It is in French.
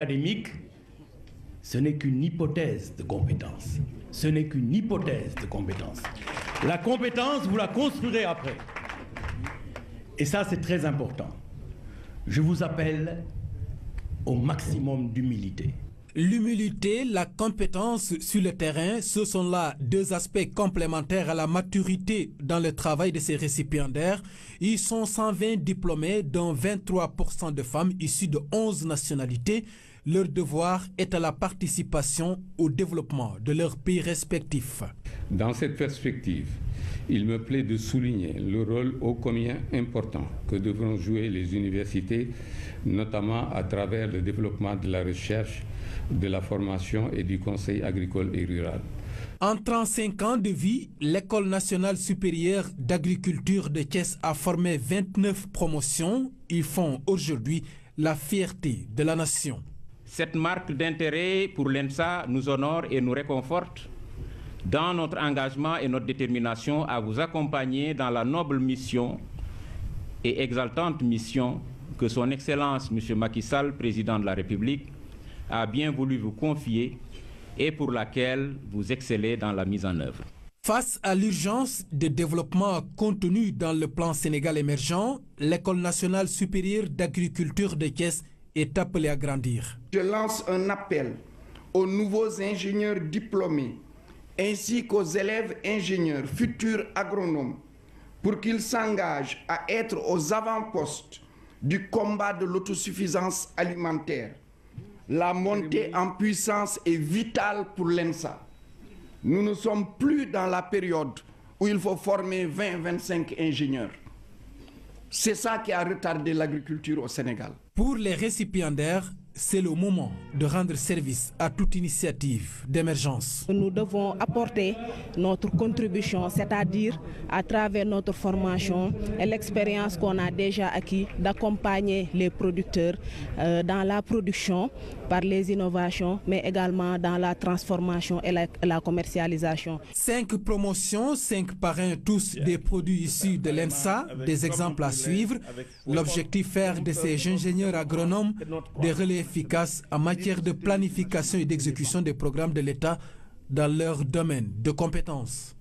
Académique, ce n'est qu'une hypothèse de compétence. Ce n'est qu'une hypothèse de compétence. La compétence, vous la construirez après. Et ça, c'est très important. Je vous appelle au maximum d'humilité. L'humilité, la compétence sur le terrain, ce sont là deux aspects complémentaires à la maturité dans le travail de ces récipiendaires. Ils sont 120 diplômés, dont 23% de femmes issues de 11 nationalités. Leur devoir est à la participation au développement de leurs pays respectifs. Dans cette perspective, il me plaît de souligner le rôle ô combien important que devront jouer les universités, notamment à travers le développement de la recherche, de la formation et du conseil agricole et rural. En 35 ans de vie, l'École nationale supérieure d'agriculture de Thiès a formé 29 promotions. Ils font aujourd'hui la fierté de la nation. Cette marque d'intérêt pour l'ENSA nous honore et nous réconforte dans notre engagement et notre détermination à vous accompagner dans la noble mission et exaltante mission que son Excellence M. Macky Sall, président de la République, a bien voulu vous confier et pour laquelle vous excellez dans la mise en œuvre. Face à l'urgence de développement contenue dans le plan Sénégal émergent, l'École nationale supérieure d'agriculture de Thiès est appelée à grandir. Je lance un appel aux nouveaux ingénieurs diplômés ainsi qu'aux élèves ingénieurs, futurs agronomes, pour qu'ils s'engagent à être aux avant-postes du combat de l'autosuffisance alimentaire. La montée en puissance est vitale pour l'ENSA. Nous ne sommes plus dans la période où il faut former 20-25 ingénieurs. C'est ça qui a retardé l'agriculture au Sénégal. Pour les récipiendaires, c'est le moment de rendre service à toute initiative d'émergence. Nous devons apporter notre contribution, c'est-à-dire à travers notre formation et l'expérience qu'on a déjà acquis, d'accompagner les producteurs dans la production par les innovations, mais également dans la transformation et la commercialisation. 5 promotions, 5 parrains, tous des produits issus de l'ENSA, des exemples à suivre. L'objectif faire de ces ingénieurs agronomes des relais efficaces en matière de planification et d'exécution des programmes de l'État dans leur domaine de compétences.